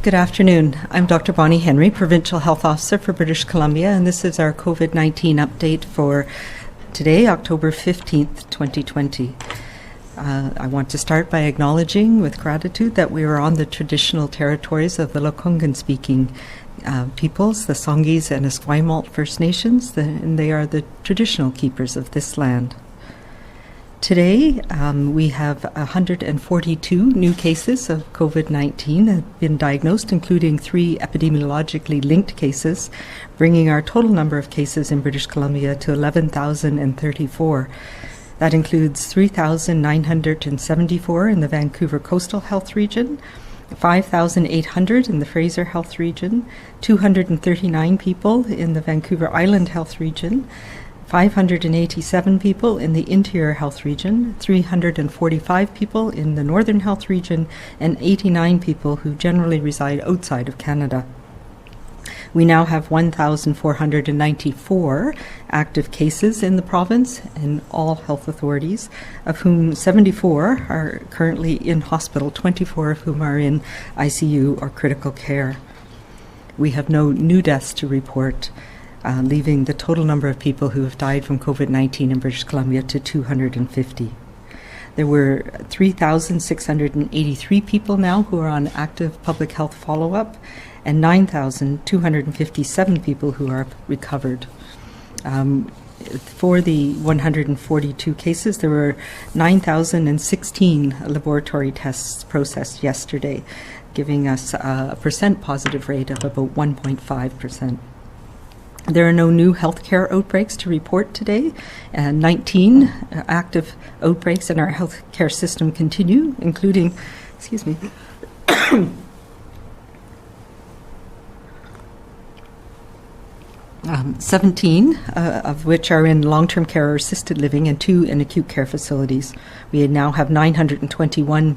Good afternoon. I'm Dr. Bonnie Henry, Provincial Health Officer for British Columbia, and this is our COVID-19 update for today, October 15th, 2020. I want to start by acknowledging with gratitude that we are on the traditional territories of the Lekwungen-speaking peoples, the Songhees and Esquimalt First Nations, and they are the traditional keepers of this land. Today, we have 142 new cases of COVID-19 have been diagnosed, including 3 epidemiologically linked cases, bringing our total number of cases in British Columbia to 11,034. That includes 3,974 in the Vancouver Coastal Health Region, 5,800 in the Fraser Health Region, 239 people in the Vancouver Island Health Region, 587 people in the Interior Health Region, 345 people in the Northern Health Region, and 89 people who generally reside outside of Canada. We now have 1,494 active cases in the province in all health authorities, of whom 74 are currently in hospital, 24 of whom are in ICU or critical care. We have no new deaths to report, leaving the total number of people who have died from COVID-19 in British Columbia to 250. There were 3,683 people now who are on active public health follow-up, and 9,257 people who are recovered. For the 142 cases, there were 9,016 laboratory tests processed yesterday, giving us a percent positive rate of about 1.5%. There are no new healthcare outbreaks to report today, and 19 active outbreaks in our healthcare system continue, including, 17 of which are in long-term care or assisted living and 2 in acute care facilities. We now have 921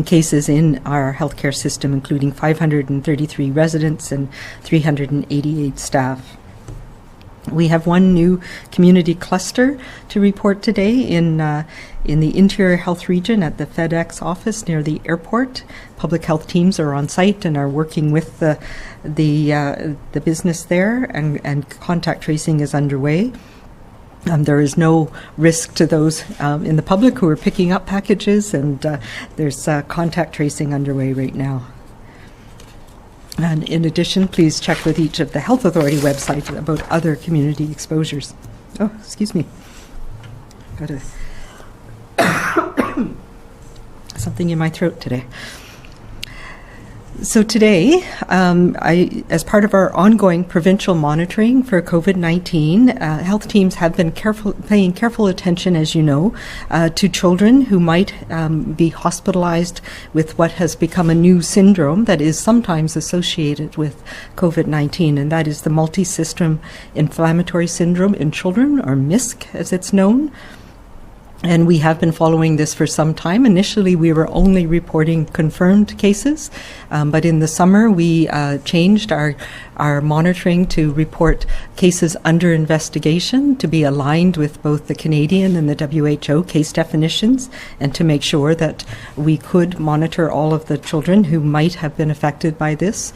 cases in our healthcare system, including 533 residents and 388 staff. We have 1 new community cluster to report today in the Interior Health Region at the FedEx office near the airport. Public health teams are on site and are working with the business there, and contact tracing is underway. There is no risk to those in the public who are picking up packages, and there's contact tracing underway right now. And in addition, please check with each of the health authority websites about other community exposures. Oh, excuse me. Got something in my throat today. So today, as part of our ongoing provincial monitoring for COVID-19, health teams have been paying careful attention, as you know, to children who might be hospitalized with what has become a new syndrome that is sometimes associated with COVID-19, and that is the Multisystem Inflammatory Syndrome in children, or MISC as it's known. And we have been following this for some time. Initially, we were only reporting confirmed cases, but in the summer, we changed our monitoring to report cases under investigation to be aligned with both the Canadian and the WHO case definitions, and to make sure that we could monitor all of the children who might have been affected by this.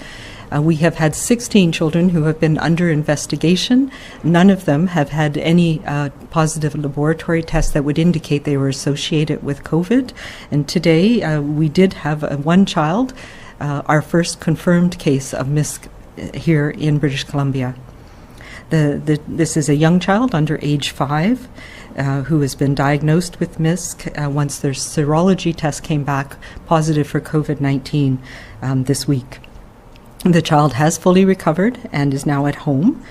We have had 16 children who have been under investigation. None of them have had any positive laboratory tests that would indicate they were associated with COVID. And today we did have 1 child, our first confirmed case of MISC here in British Columbia. This is a young child under age 5 who has been diagnosed with MISC once their serology test came back positive for COVID-19 this week. The child has fully recovered and is now at home.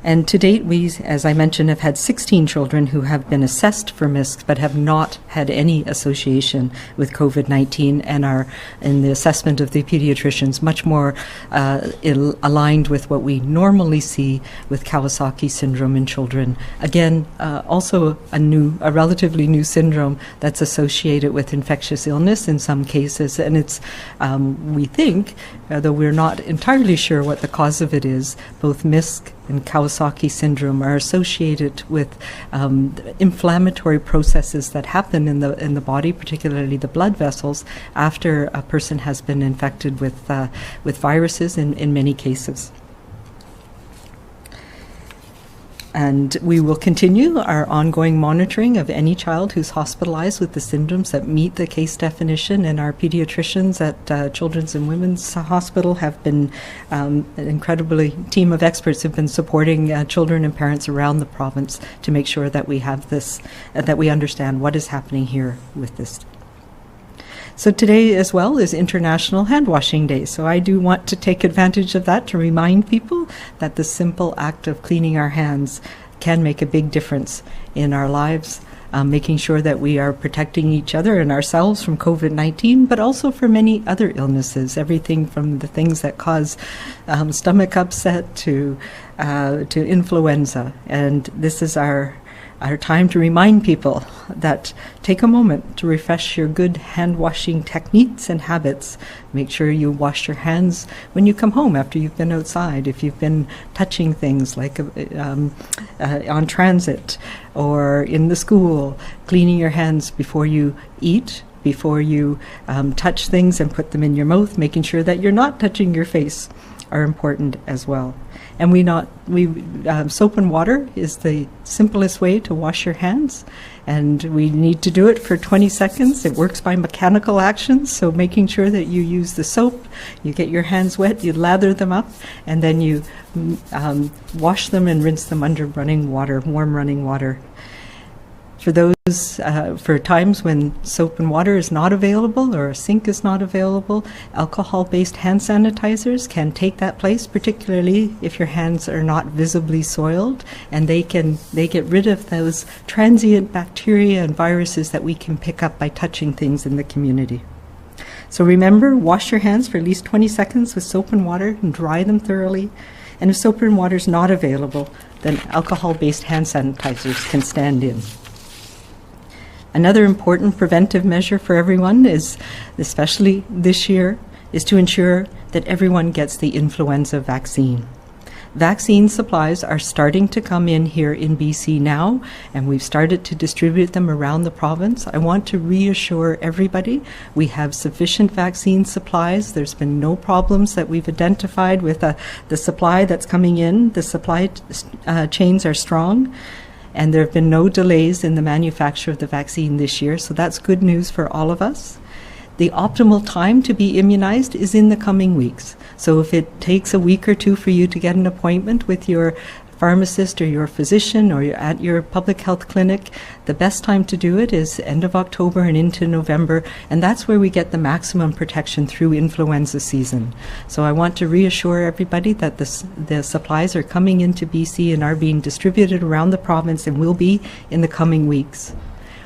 And to date, we, as I mentioned, have had 16 children who have been assessed for MISC but have not had any association with COVID-19 and are, in the assessment of the pediatricians, much more aligned with what we normally see with Kawasaki syndrome in children. Again, also a relatively new syndrome that's associated with infectious illness in some cases. And it's, we think, though we're not entirely sure what the cause of it is, both MISC and Kawasaki syndrome are associated with inflammatory processes that happen in the body, particularly the blood vessels, after a person has been infected with viruses in many cases. And we will continue our ongoing monitoring of any child who's hospitalized with the symptoms that meet the case definition, and our pediatricians at Children's and Women's Hospital have been an incredibly team of experts who've been supporting children and parents around the province to make sure that we have this, that we understand what is happening here with this. So today as well is International Hand Washing Day. So I do want to take advantage of that to remind people that the simple act of cleaning our hands can make a big difference in our lives, making sure that we are protecting each other and ourselves from COVID-19, but also for many other illnesses, everything from the things that cause stomach upset to influenza. And this is our time to remind people that take a moment to refresh your good hand washing techniques and habits. Make sure you wash your hands when you come home after you've been outside, if you've been touching things like on transit or in the school, cleaning your hands before you eat, before you touch things and put them in your mouth, making sure that you're not touching your face are important as well. And soap and water is the simplest way to wash your hands, and we need to do it for 20 seconds. It works by mechanical actions, so making sure that you use the soap, you get your hands wet, you lather them up, and then you wash them and rinse them under running water, warm running water. For those, for times when soap and water is not available or a sink is not available, alcohol-based hand sanitizers can take that place, particularly if your hands are not visibly soiled, and they get rid of those transient bacteria and viruses that we can pick up by touching things in the community. So remember, wash your hands for at least 20 seconds with soap and water and dry them thoroughly. And if soap and water is not available, then alcohol-based hand sanitizers can stand in. Another important preventive measure for everyone is, especially this year, is to ensure that everyone gets the influenza vaccine. Vaccine supplies are starting to come in here in BC now, and we've started to distribute them around the province. I want to reassure everybody we have sufficient vaccine supplies. There's been no problems that we've identified with the supply that's coming in. The supply chains are strong, and there have been no delays in the manufacture of the vaccine this year, so that's good news for all of us. The optimal time to be immunized is in the coming weeks. So if it takes a week or two for you to get an appointment with your pharmacist or your physician or you're at your public health clinic, the best time to do it is end of October and into November, and that's where we get the maximum protection through influenza season. So I want to reassure everybody that the supplies are coming into BC and are being distributed around the province and will be in the coming weeks.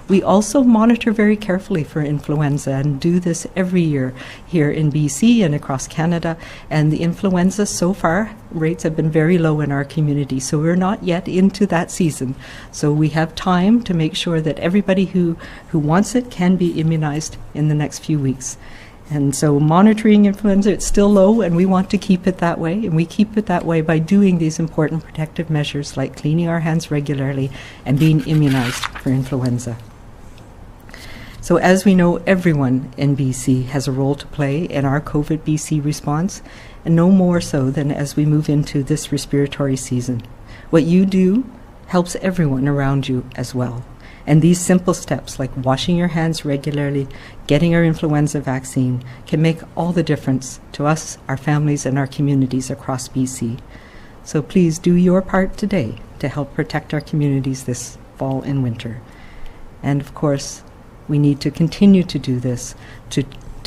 We also monitor very carefully for influenza and do this every year here in BC and across Canada. And the influenza, so far, rates have been very low in our community. So we're not yet into that season. So we have time to make sure that everybody who wants it can be immunized in the next few weeks. And so monitoring influenza, it's still low, and we want to keep it that way. And we keep it that way by doing these important protective measures like cleaning our hands regularly and being immunized for influenza. So as we know, everyone in BC has a role to play in our COVID BC response, and no more so than as we move into this respiratory season. What you do helps everyone around you as well. And these simple steps like washing your hands regularly, getting our influenza vaccine, can make all the difference to us, our families, and our communities across BC. So please do your part today to help protect our communities this fall and winter. And of course, we need to continue to do this, to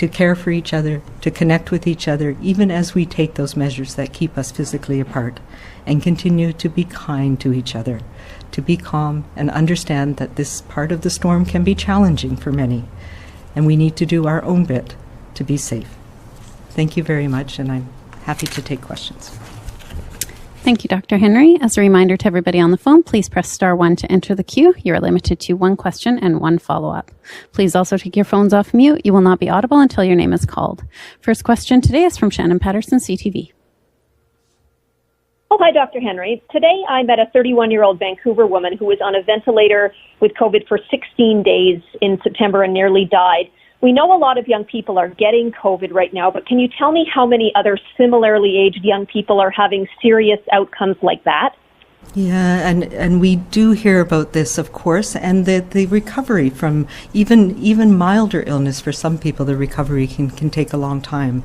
care for each other, to connect with each other, even as we take those measures that keep us physically apart, and continue to be kind to each other, to be calm and understand that this part of the storm can be challenging for many, and we need to do our own bit to be safe. Thank you very much, and I'm happy to take questions. Thank you, Dr. Henry. As a reminder to everybody on the phone, please press star 1 to enter the queue. You are limited to one question and one follow-up. Please also take your phones off mute. You will not be audible until your name is called. First question today is from Shannon Patterson, CTV. Oh, hi, Dr. Henry. Today I met a 31-year-old Vancouver woman who was on a ventilator with COVID for 16 days in September and nearly died. We know a lot of young people are getting COVID right now, but can you tell me how many other similarly aged young people are having serious outcomes like that? Yeah, and we do hear about this, of course, and the recovery from even milder illness for some people, the recovery can take a long time.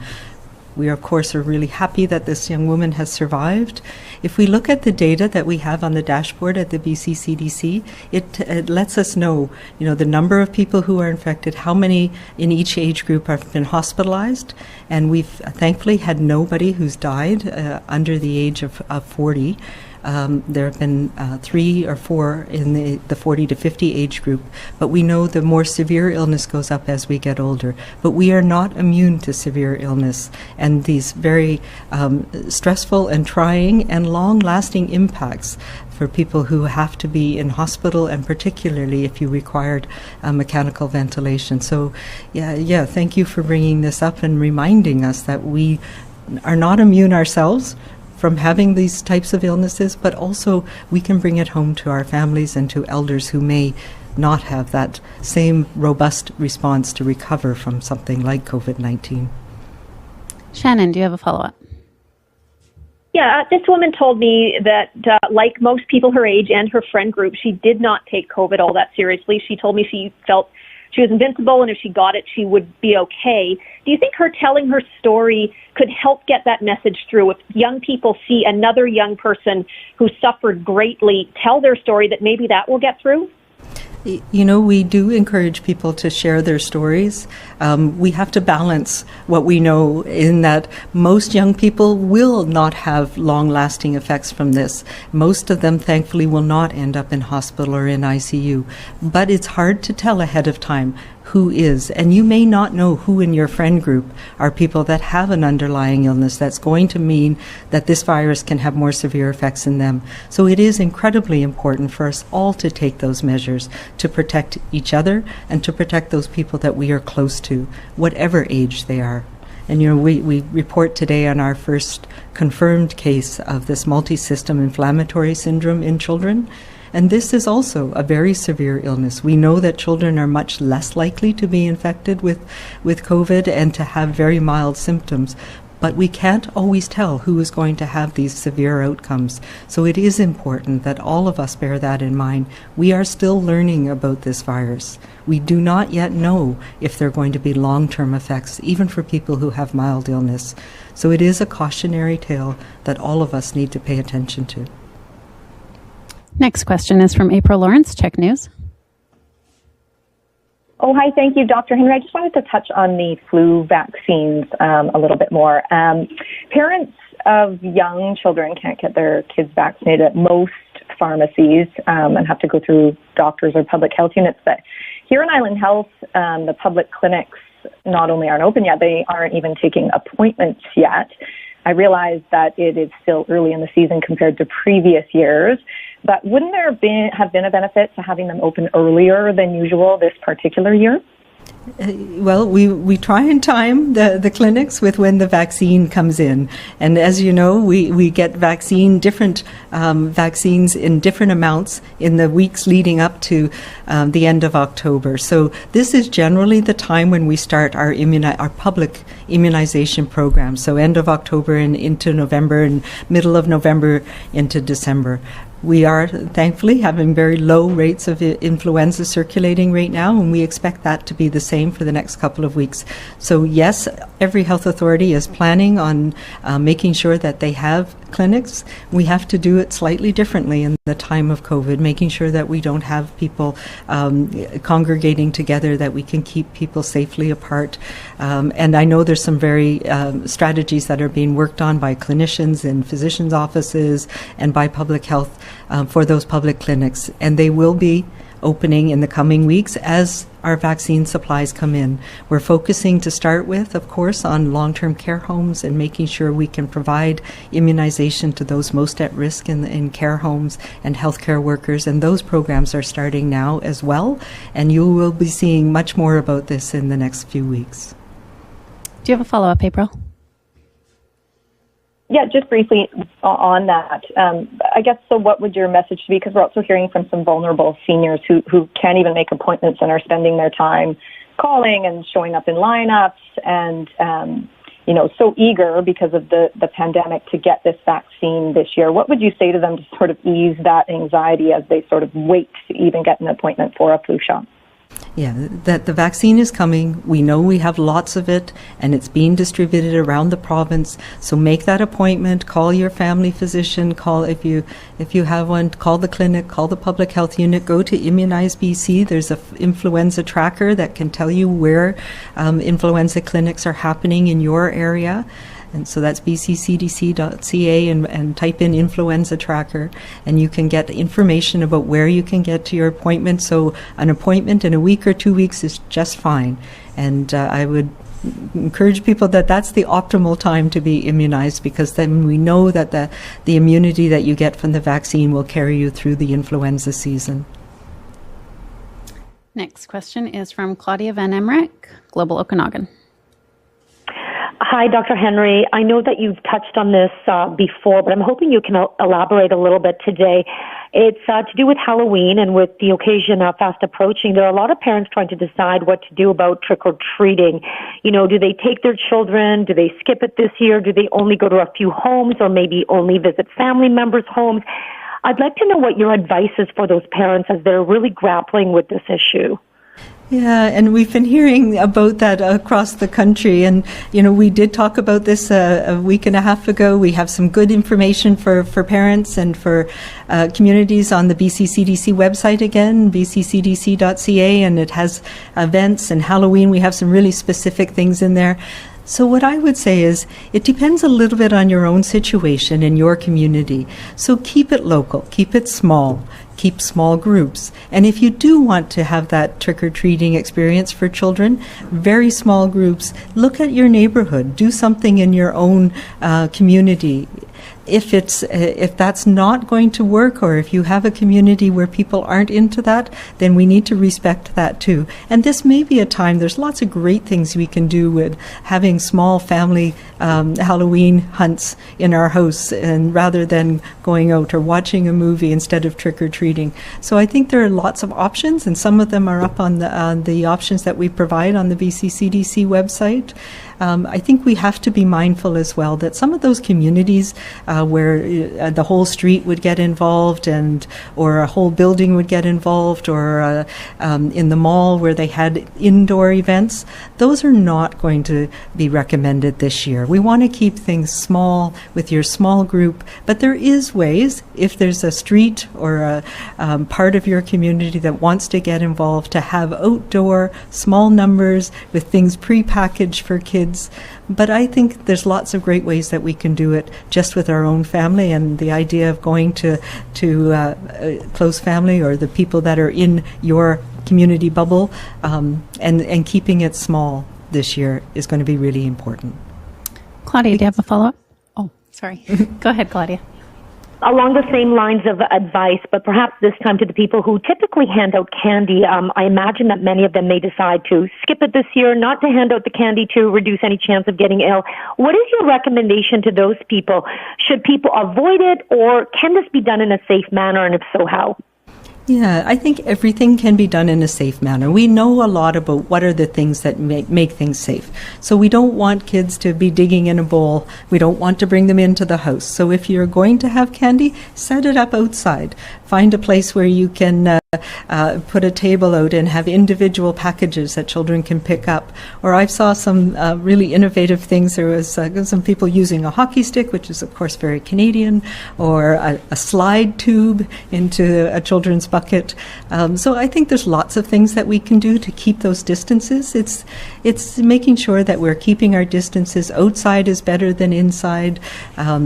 We, of course, are really happy that this young woman has survived. If we look at the data that we have on the dashboard at the BC CDC, it lets us know, the number of people who are infected, how many in each age group have been hospitalized, and we've thankfully had nobody who's died under the age of 40. There have been 3 or 4 in the 40 to 50 age group, but we know the more severe illness goes up as we get older. But we are not immune to severe illness and these very stressful and trying and long-lasting impacts for people who have to be in hospital, and particularly if you required mechanical ventilation. So, yeah, thank you for bringing this up and reminding us that we are not immune ourselves from having these types of illnesses, but also we can bring it home to our families and to elders who may not have that same robust response to recover from something like COVID-19. Shannon, do you have a follow-up? Yeah, this woman told me that like most people her age and her friend group, she did not take COVID all that seriously. She told me she felt she was invincible, and if she got it, she would be okay. Do you think her telling her story could help get that message through? If young people see another young person who suffered greatly tell their story, that maybe that will get through? We do encourage people to share their stories. We have to balance what we know in that most young people will not have long-lasting effects from this. Most of them, thankfully, will not end up in hospital or in ICU. But it's hard to tell ahead of time who is, and you may not know who in your friend group are people that have an underlying illness that's going to mean that this virus can have more severe effects in them. So it is incredibly important for us all to take those measures to protect each other and to protect those people that we are close to, whatever age they are. And we report today on our first confirmed case of this multisystem inflammatory syndrome in children. And this is also a very severe illness. We know that children are much less likely to be infected with COVID and to have very mild symptoms. But we can't always tell who is going to have these severe outcomes. So it is important that all of us bear that in mind. We are still learning about this virus. We do not yet know if there are going to be long-term effects, even for people who have mild illness. So it is a cautionary tale that all of us need to pay attention to. Next question is from April Lawrence, Check News. Oh, hi. Thank you, Dr. Henry. I just wanted to touch on the flu vaccines a little bit more. Parents of young children can't get their kids vaccinated at most pharmacies and have to go through doctors or public health units. But here in Island Health, the public clinics not only aren't open yet, they aren't even taking appointments yet. I realize that it is still early in the season compared to previous years, but wouldn't there have been a benefit to having them open earlier than usual this particular year? Well, we try and time the clinics with when the vaccine comes in. And as you know, we get different vaccines in different amounts in the weeks leading up to the end of October. So this is generally the time when we start our public immunization program. So end of October and into November, and middle of November into December. We are thankfully having very low rates of influenza circulating right now, and we expect that to be the same for the next couple of weeks. So yes, every health authority is planning on making sure that they have clinics. We have to do it slightly differently in the time of COVID, making sure that we don't have people congregating together, that we can keep people safely apart. And I know there's some very strategies that are being worked on by clinicians in physicians' offices and by public health for those public clinics. And they will be opening in the coming weeks as our vaccine supplies come in. We're focusing to start with, of course, on long-term care homes and making sure we can provide immunization to those most at risk in care homes and healthcare workers. And those programs are starting now as well. And you will be seeing much more about this in the next few weeks. Do you have a follow-up, April? Yeah, just briefly on that. I guess, so what would your message be? Because we're also hearing from some vulnerable seniors who can't even make appointments and are spending their time calling and showing up in lineups and, so eager because of the pandemic to get this vaccine this year. What would you say to them to sort of ease that anxiety as they sort of wait to even get an appointment for a flu shot? Yeah, that the vaccine is coming. We know we have lots of it, and it's being distributed around the province. So make that appointment. Call your family physician. Call if you have one. Call the clinic. Call the public health unit. Go to Immunize BC. There's a influenza tracker that can tell you where influenza clinics are happening in your area. And so that's bccdc.ca and type in influenza tracker, and you can get information about where you can get to your appointment. So an appointment in a week or 2 weeks is just fine. And I would encourage people that that's the optimal time to be immunized, because then we know that the immunity that you get from the vaccine will carry you through the influenza season. Next question is from Claudia Van Emmerich, Global Okanagan. Hi, Dr. Henry. I know that you've touched on this before, but I'm hoping you can elaborate a little bit today. It's to do with Halloween, and with the occasion fast approaching, there are a lot of parents trying to decide what to do about trick-or-treating. Do they take their children? Do they skip it this year? Do they only go to a few homes, or maybe only visit family members' homes? I'd like to know what your advice is for those parents as they're really grappling with this issue. Yeah, and we've been hearing about that across the country. And, we did talk about this a week and a half ago. We have some good information for parents and for communities on the BC CDC website again, bccdc.ca, and it has events and Halloween. We have some really specific things in there. So what I would say is it depends a little bit on your own situation in your community. So keep it local, keep it small, keep small groups. And if you do want to have that trick-or-treating experience for children, very small groups, look at your neighborhood, do something in your own community. If that's not going to work, or if you have a community where people aren't into that, then we need to respect that too. And this may be a time, there's lots of great things we can do with having small family Halloween hunts in our house, and rather than going out or watching a movie instead of trick-or-treating. So I think there are lots of options, and some of them are up on the options that we provide on the BC CDC website. I think we have to be mindful as well that some of those communities where the whole street would get involved, or a whole building would get involved, or in the mall where they had indoor events, those are not going to be recommended this year. We want to keep things small with your small group, but there is ways, if there's a street or a part of your community that wants to get involved, to have outdoor small numbers with things pre-packaged for kids. But I think there's lots of great ways that we can do it just with our own family, and the idea of going to close family or the people that are in your community bubble and keeping it small this year is going to be really important. Claudia, do you have a follow-up? Oh, sorry. Go ahead, Claudia. Along the same lines of advice, but perhaps this time to the people who typically hand out candy, I imagine that many of them may decide to skip it this year, not to hand out the candy to reduce any chance of getting ill. What is your recommendation to those people? Should people avoid it, or can this be done in a safe manner, and if so, how? Yeah, I think everything can be done in a safe manner. We know a lot about what are the things that make things safe. So we don't want kids to be digging in a bowl. We don't want to bring them into the house. So if you're going to have candy, set it up outside. Find a place where you can put a table out and have individual packages that children can pick up. Or I saw some really innovative things. There was some people using a hockey stick, which is of course very Canadian, or a slide tube into a children's bucket. So I think there's lots of things that we can do to keep those distances. It's making sure that we're keeping our distances. Outside is better than inside.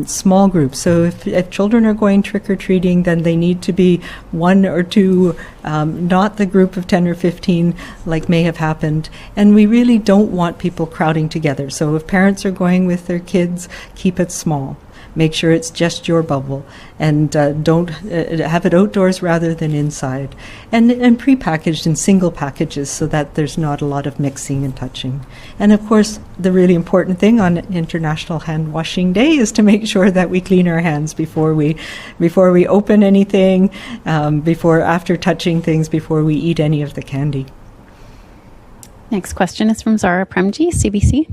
Small groups. So if children are going trick-or-treating, then they need to be one or two, not the group of 10 or 15 like may have happened. And we really don't want people crowding together. So if parents are going with their kids, keep it small. make sure it's just your bubble, and don't have it outdoors rather than inside, and pre-packaged in single packages so that there's not a lot of mixing and touching. And of course, the really important thing on International Hand Washing Day is to make sure that we clean our hands before we open anything, after touching things, before we eat any of the candy. Next question is from Zara Premji, CBC.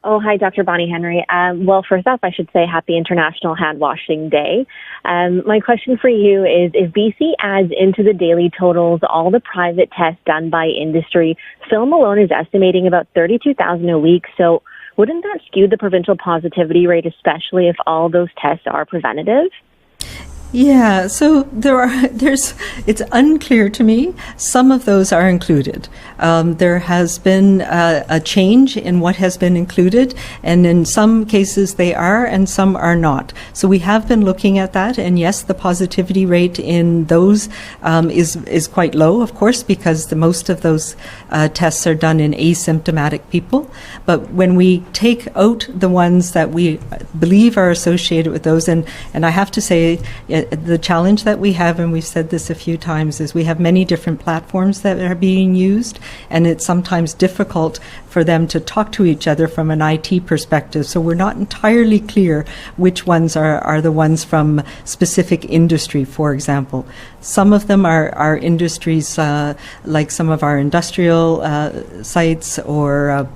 Oh, hi, Dr. Bonnie Henry. Well, first off, I should say Happy International Hand Washing Day. My question for you is, if BC adds into the daily totals all the private tests done by industry, Film alone is estimating about 32,000 a week. So wouldn't that skew the provincial positivity rate, especially if all those tests are preventative? Yeah, so it's unclear to me. Some of those are included. There has been a change in what has been included, and in some cases they are and some are not. So we have been looking at that, and yes, the positivity rate in those is quite low, of course, because most of those tests are done in asymptomatic people. But when we take out the ones that we believe are associated with those, and I have to say, the challenge that we have, and we've said this a few times, is we have many different platforms that are being used, and it's sometimes difficult for them to talk to each other from an IT perspective. So we're not entirely clear which ones are the ones from specific industry, for example. Some of them are industries like some of our industrial sites, or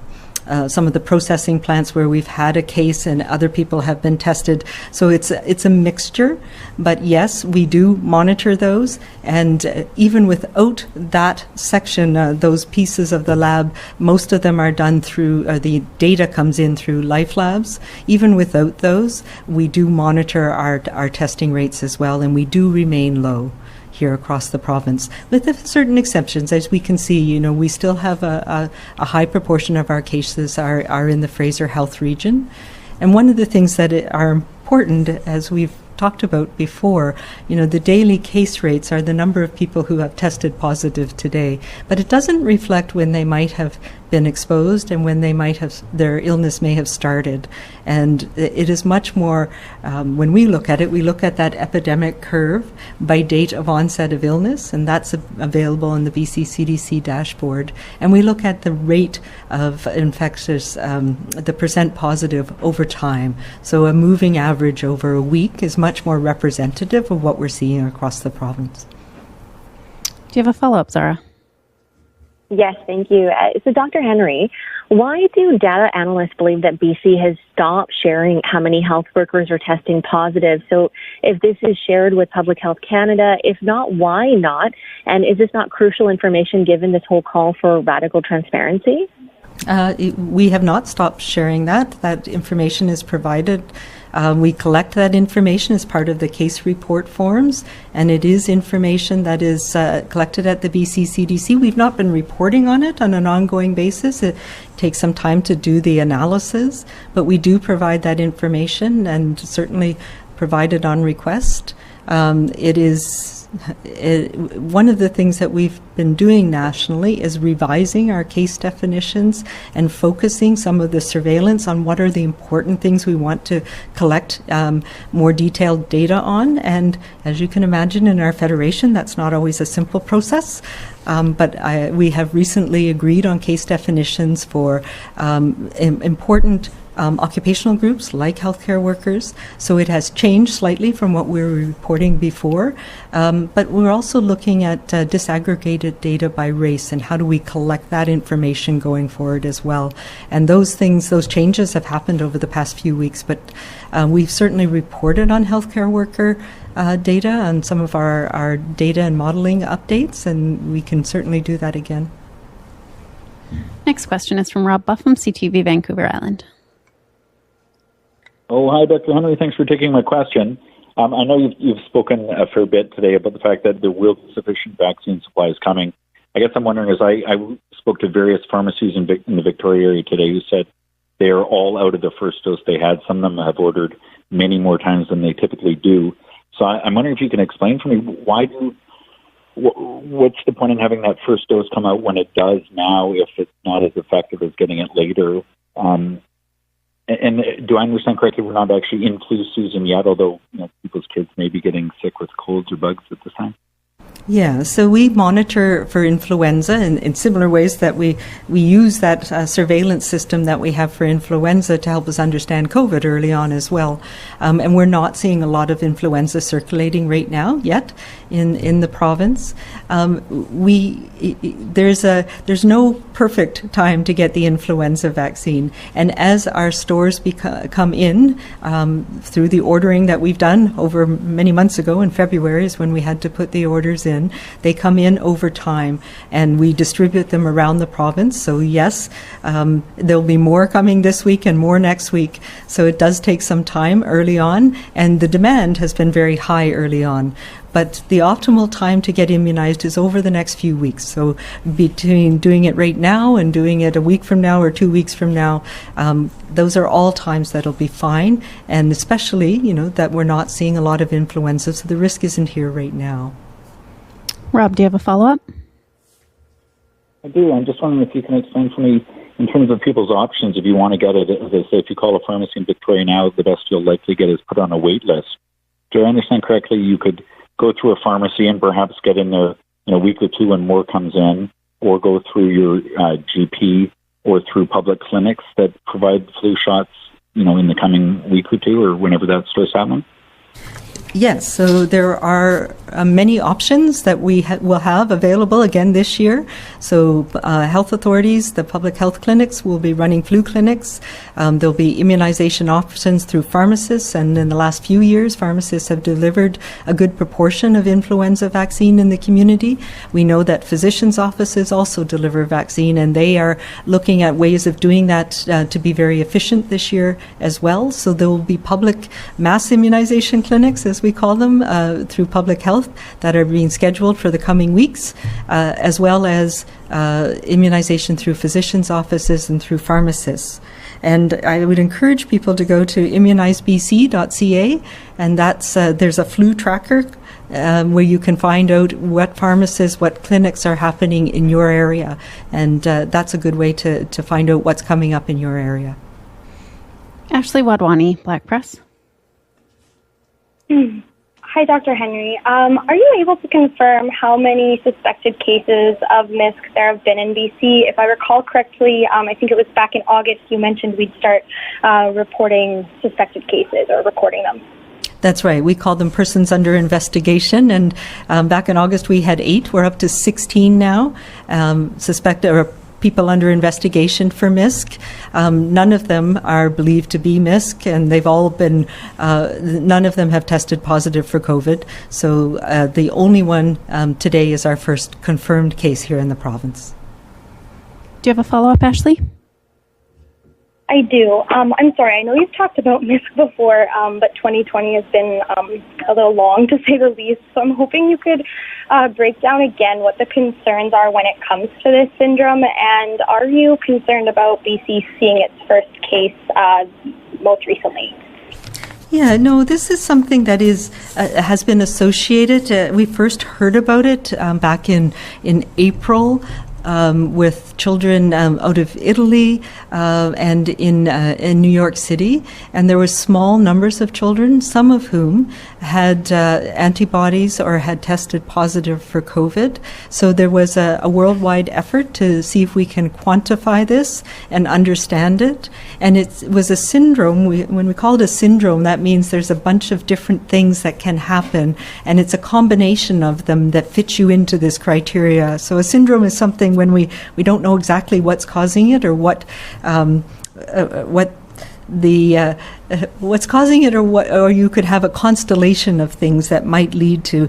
some of the processing plants where we've had a case and other people have been tested. So it's a mixture. But yes, we do monitor those. And even without that section, those pieces of the lab, most of them are done through, the data comes in through Life Labs. Even without those, we do monitor our testing rates as well, and we do remain low here across the province, with certain exceptions. As we can see, we still have a high proportion of our cases are in the Fraser Health region. And one of the things that are important, as we've talked about before, the daily case rates are the number of people who have tested positive today, but it doesn't reflect when they might have been exposed and when their illness may have started. And it is much more, when we look at it, we look at that epidemic curve by date of onset of illness, and that's available on the BC CDC dashboard. And we look at the rate of infectious, the percent positive over time. So a moving average over a week is much more representative of what we're seeing across the province. Do you have a follow-up, Zara? Yes, thank you. So, Dr. Henry, why do data analysts believe that BC has stopped sharing how many health workers are testing positive? So, if this is shared with Public Health Canada, if not, why not? And is this not crucial information given this whole call for radical transparency? We have not stopped sharing that. That information is provided. We collect that information as part of the case report forms, and it is information that is collected at the BC CDC. We've not been reporting on it on an ongoing basis. It takes some time to do the analysis, but we do provide that information, and certainly provide it on request. One of the things that we've been doing nationally is revising our case definitions and focusing some of the surveillance on what are the important things we want to collect more detailed data on. And as you can imagine, in our federation, that's not always a simple process. But we have recently agreed on case definitions for important occupational groups like healthcare workers. So it has changed slightly from what we were reporting before. But we're also looking at disaggregated data by race and how do we collect that information going forward as well. And those changes have happened over the past few weeks, but we've certainly reported on healthcare worker data and some of our data and modeling updates, and we can certainly do that again. Next question is from Rob Buffum, CTV Vancouver Island. Oh, hi, Dr. Henry. Thanks for taking my question. I know you've spoken a fair bit today about the fact that there will be sufficient vaccine supplies coming. I guess I'm wondering, as I spoke to various pharmacies in the Victoria area today who said they are all out of the first dose they had. Some of them have ordered many more times than they typically do. So I'm wondering if you can explain for me, what's the point in having that first dose come out when it does now if it's not as effective as getting it later? And And do I understand correctly, we're not actually in flu season yet, although people's kids may be getting sick with colds or bugs at this time? Yeah, so we monitor for influenza in similar ways that we use that surveillance system that we have for influenza to help us understand COVID early on as well. And we're not seeing a lot of influenza circulating right now yet in the province. There's no perfect time to get the influenza vaccine. And as our stores come in through the ordering that we've done over many months ago, in February is when we had to put the orders in, they come in over time, and we distribute them around the province. So yes, there'll be more coming this week and more next week. So it does take some time early on, and the demand has been very high early on. But the optimal time to get immunized is over the next few weeks. So between doing it right now and doing it a week from now or 2 weeks from now, those are all times that'll be fine. And especially, that we're not seeing a lot of influenza, so the risk isn't here right now. Rob, do you have a follow-up? I do. I'm just wondering if you can explain for me, in terms of people's options, if you want to get it, as I say, if you call a pharmacy in Victoria now, the best you'll likely get is put on a wait list. Do I understand correctly, you could go through a pharmacy and perhaps get in there in a week or two when more comes in, or go through your GP or through public clinics that provide flu shots, in the coming week or two or whenever that starts happening? Yes, so there are many options that we will have available again this year. So health authorities, the public health clinics will be running flu clinics. There'll be immunization options through pharmacists, and in the last few years, pharmacists have delivered a good proportion of influenza vaccine in the community. We know that physicians' offices also deliver vaccine, and they are looking at ways of doing that to be very efficient this year as well. So there will be public mass immunization clinics, as we call them, through public health that are being scheduled for the coming weeks, as well as immunization through physicians' offices and through pharmacists. And I would encourage people to go to immunizebc.ca, and there's a flu tracker where you can find out what pharmacists, what clinics are happening in your area, and that's a good way to find out what's coming up in your area. Ashley Wadwani, Black Press. Hi, Dr. Henry. Are you able to confirm how many suspected cases of MISC there have been in BC? If I recall correctly, I think it was back in August you mentioned we'd start reporting suspected cases or recording them. That's right. We call them persons under investigation. And back in August, we had 8. We're up to 16 now, suspected or people under investigation for MISC. None of them are believed to be MISC, and they've all been, none of them have tested positive for COVID. So the only one today is our first confirmed case here in the province. Do you have a follow-up, Ashley? I do. I'm sorry. I know you've talked about MISC before, but 2020 has been a little long, to say the least. So I'm hoping you could break down again what the concerns are when it comes to this syndrome, and are you concerned about BC seeing its first case most recently? Yeah, no, this is something that has been associated. We first heard about it back in April. With children out of Italy and in New York City, and there were small numbers of children, some of whom had antibodies or had tested positive for COVID. So there was a worldwide effort to see if we can quantify this and understand it. And it was a syndrome. When we call it a syndrome, that means there's a bunch of different things that can happen, and it's a combination of them that fits you into this criteria. So a syndrome is something when we don't know exactly what's causing it or what's causing it, or you could have a constellation of things that might lead to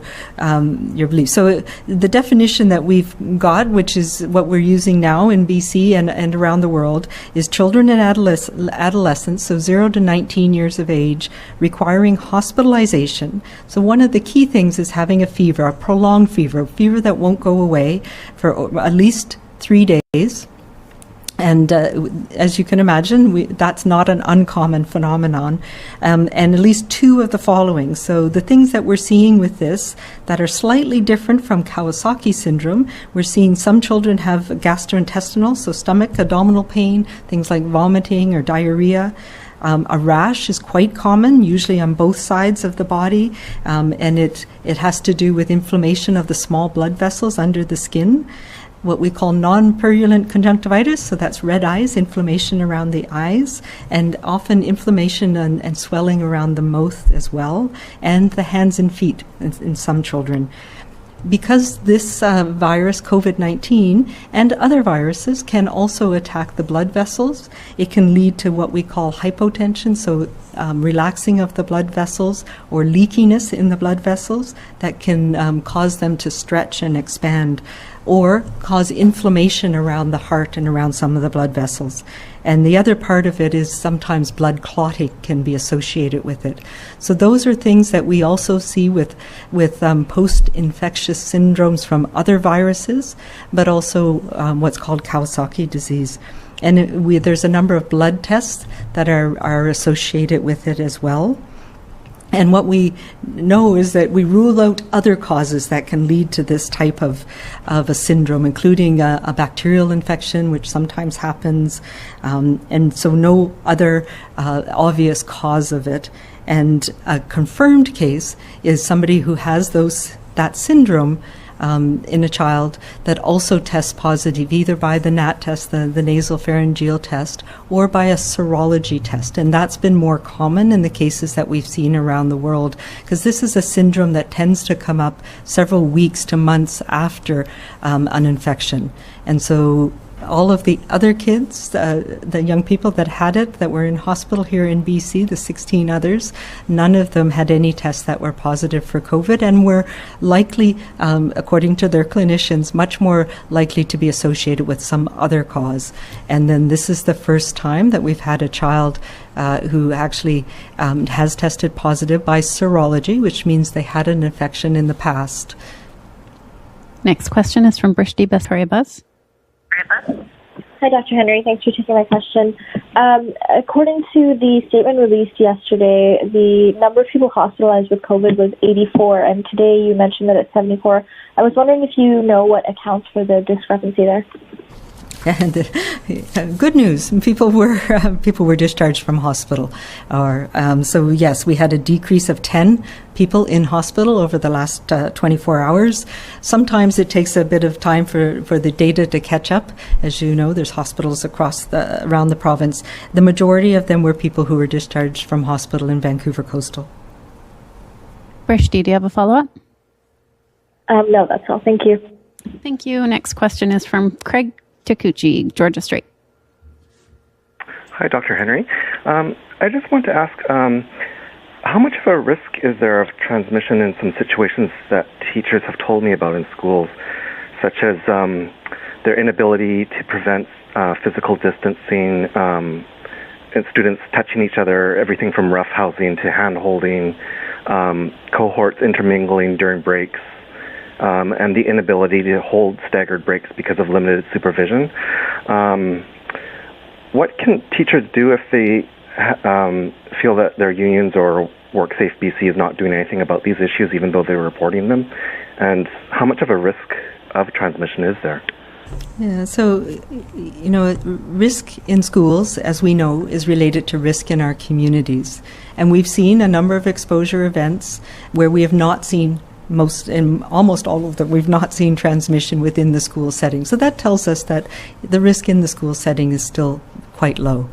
your belief. So the definition that we've got, which is what we're using now in BC and around the world, is children and adolescents, so 0 to 19 years of age, requiring hospitalization. So one of the key things is having a fever, a prolonged fever, a fever that won't go away for at least 3 days. And as you can imagine, that's not an uncommon phenomenon. And at least 2 of the following. So the things that we're seeing with this that are slightly different from Kawasaki syndrome, we're seeing some children have gastrointestinal, so stomach, abdominal pain, things like vomiting or diarrhea. A rash is quite common, usually on both sides of the body, and it has to do with inflammation of the small blood vessels under the skin. What we call non-purulent conjunctivitis, so that's red eyes, inflammation around the eyes, and often inflammation and swelling around the mouth as well, and the hands and feet in some children. Because this virus, COVID-19, and other viruses can also attack the blood vessels, it can lead to what we call hypotension, so relaxing of the blood vessels or leakiness in the blood vessels that can cause them to stretch and expand, or cause inflammation around the heart and around some of the blood vessels. And the other part of it is sometimes blood clotting can be associated with it. So those are things that we also see with post-infectious syndromes from other viruses, but also what's called Kawasaki disease. And there's a number of blood tests that are associated with it as well. And what we know is that we rule out other causes that can lead to this type of a syndrome, including a bacterial infection, which sometimes happens, and so no other obvious cause of it. And a confirmed case is somebody who has that syndrome in a child that also tests positive, either by the NAT test, the nasal pharyngeal test, or by a serology test. And that's been more common in the cases that we've seen around the world, because this is a syndrome that tends to come up several weeks to months after an infection. And so all of the other kids, the young people that had it, that were in hospital here in BC, the 16 others, none of them had any tests that were positive for COVID, and were likely, according to their clinicians, much more likely to be associated with some other cause. And then this is the first time that we've had a child who actually has tested positive by serology, which means they had an infection in the past. Next question is from Brishti Basaribas. Hi, Dr. Henry. Thanks for taking my question. According to the statement released yesterday, the number of people hospitalized with COVID was 84, and today you mentioned that it's 74. I was wondering if you know what accounts for the discrepancy there. And good news, people were discharged from hospital. So yes, we had a decrease of 10 people in hospital over the last 24 hours. Sometimes it takes a bit of time for the data to catch up. As you know, there's hospitals around the province. The majority of them were people who were discharged from hospital in Vancouver Coastal. Brishti, do you have a follow-up? No, that's all. Thank you. Thank you. Next question is from Craig Takuchi, Georgia Strait. Hi, Dr. Henry. I just want to ask, how much of a risk is there of transmission in some situations that teachers have told me about in schools, such as their inability to prevent physical distancing, and students touching each other, everything from roughhousing to hand-holding, cohorts intermingling during breaks, and the inability to hold staggered breaks because of limited supervision. What can teachers do if they feel that their unions or WorkSafe BC is not doing anything about these issues, even though they're reporting them? And how much of a risk of transmission is there? Yeah, so, risk in schools, as we know, is related to risk in our communities. And we've seen a number of exposure events where we have not seen almost all of them, we've not seen transmission within the school setting. So that tells us that the risk in the school setting is still quite low.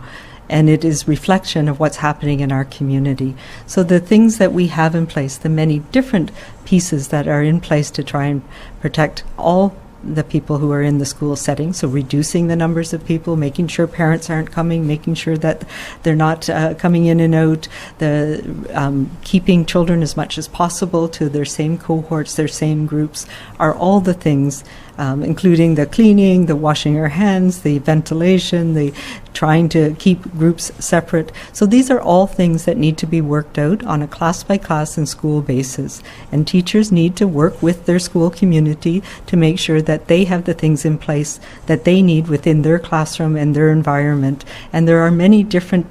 And it is reflection of what's happening in our community. So the things that we have in place, the many different pieces that are in place to try and protect all the people who are in the school setting, so reducing the numbers of people, making sure parents aren't coming, making sure that they're not coming in and out, keeping children as much as possible to their same cohorts, their same groups, are all the things, including the cleaning, the washing our hands, the ventilation, the trying to keep groups separate. So these are all things that need to be worked out on a class-by-class and school basis. And teachers need to work with their school community to make sure that they have the things in place that they need within their classroom and their environment. And there are many different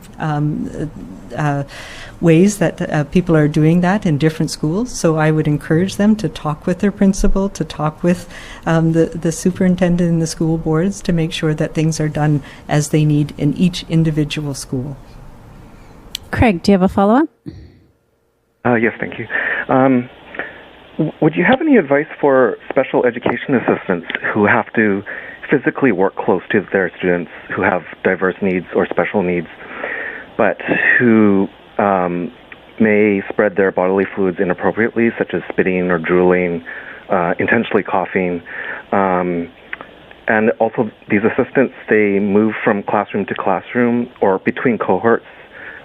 ways that people are doing that in different schools. So I would encourage them to talk with their principal, to talk with the superintendent and the school boards to make sure that things are done as they need in each individual school. Craig, do you have a follow-up? Yes, thank you. Would you have any advice for special education assistants who have to physically work close to their students who have diverse needs or special needs, but who may spread their bodily fluids inappropriately, such as spitting or drooling, intentionally coughing? And also, these assistants, they move from classroom to classroom or between cohorts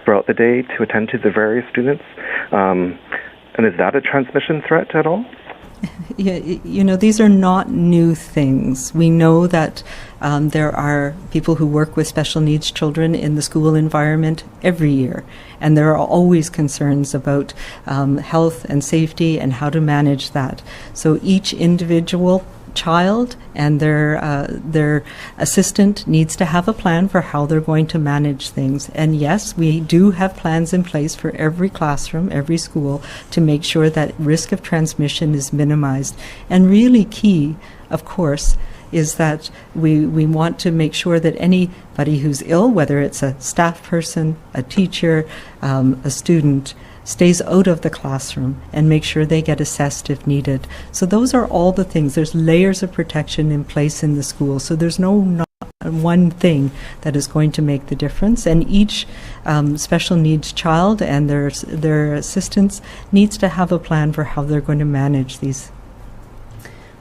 throughout the day to attend to the various students. And is that a transmission threat at all? You know, these are not new things. We know that there are people who work with special needs children in the school environment every year, and there are always concerns about health and safety and how to manage that. So each individual child and their assistant needs to have a plan for how they're going to manage things. And yes, we do have plans in place for every classroom, every school, to make sure that risk of transmission is minimized. And really key, of course, is that we want to make sure that anybody who's ill, whether it's a staff person, a teacher, a student, stays out of the classroom and make sure they get assessed if needed. So those are all the things. There's layers of protection in place in the school. So there's not one thing that is going to make the difference. And each special needs child and their assistants needs to have a plan for how they're going to manage these.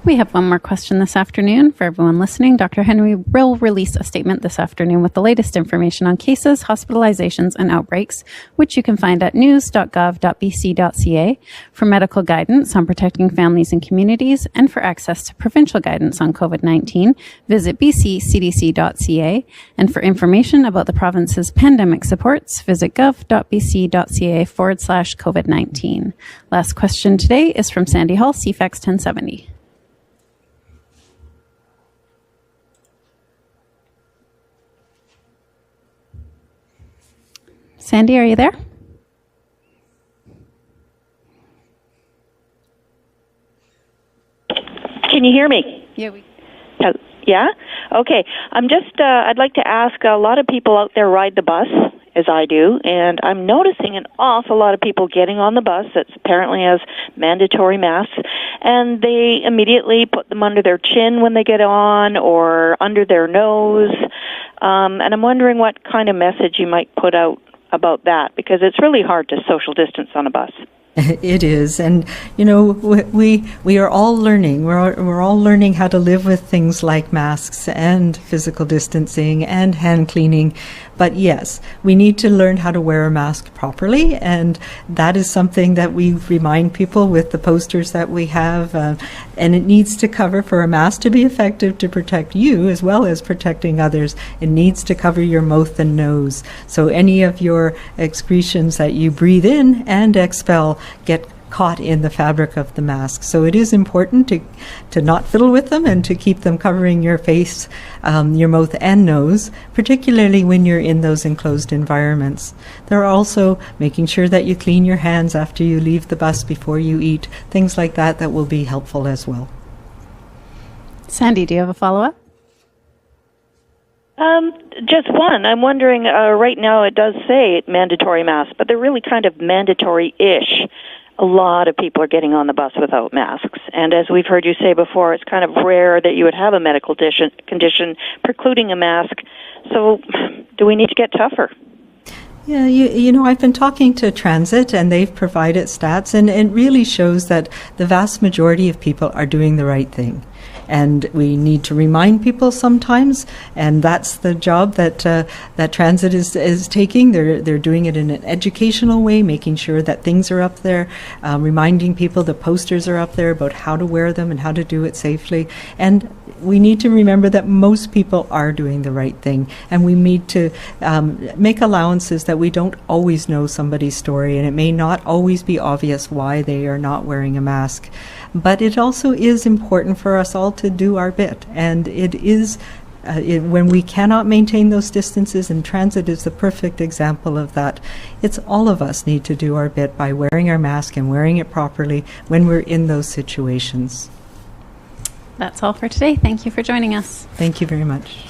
We have one more question this afternoon. For everyone listening, Dr. Henry will release a statement this afternoon with the latest information on cases, hospitalizations, and outbreaks, which you can find at news.gov.bc.ca for medical guidance on protecting families and communities, and for access to provincial guidance on COVID-19, visit bccdc.ca, and for information about the province's pandemic supports, visit gov.bc.ca/COVID-19. Last question today is from Sandy Hall, CFAX 1070. Sandy, are you there? Can you hear me? Yeah. Yeah? Okay. I'd like to ask, a lot of people out there ride the bus, as I do, and I'm noticing an awful lot of people getting on the bus that apparently has mandatory masks, and they immediately put them under their chin when they get on or under their nose. And I'm wondering what kind of message you might put out about that, because it's really hard to social distance on a bus. It is, and you know, we are all learning. We're all learning how to live with things like masks and physical distancing and hand cleaning. But yes, we need to learn how to wear a mask properly, and that is something that we remind people with the posters that we have. And it needs to cover, for a mask to be effective to protect you as well as protecting others, it needs to cover your mouth and nose. So any of your excretions that you breathe in and expel get caught in the fabric of the mask. So it is important to not fiddle with them and to keep them covering your face, your mouth and nose, particularly when you're in those enclosed environments. They're also making sure that you clean your hands after you leave the bus before you eat, things like that will be helpful as well. Sandy, do you have a follow-up? Just one. I'm wondering, right now it does say mandatory masks, but they're really kind of mandatory-ish. A lot of people are getting on the bus without masks. And as we've heard you say before, it's kind of rare that you would have a medical condition precluding a mask. So do we need to get tougher? Yeah, you know, I've been talking to Transit, and they've provided stats, and it really shows that the vast majority of people are doing the right thing. And we need to remind people sometimes, and that's the job that that Transit is taking. They're doing it in an educational way, making sure that things are up there, reminding people the posters are up there about how to wear them and how to do it safely. And we need to remember that most people are doing the right thing, and we need to make allowances that we don't always know somebody's story, and it may not always be obvious why they are not wearing a mask. But it also is important for us all to do our bit, and it is when we cannot maintain those distances, and Transit is the perfect example of that. It's all of us need to do our bit by wearing our mask and wearing it properly when we're in those situations. That's all for today. Thank you for joining us. Thank you very much.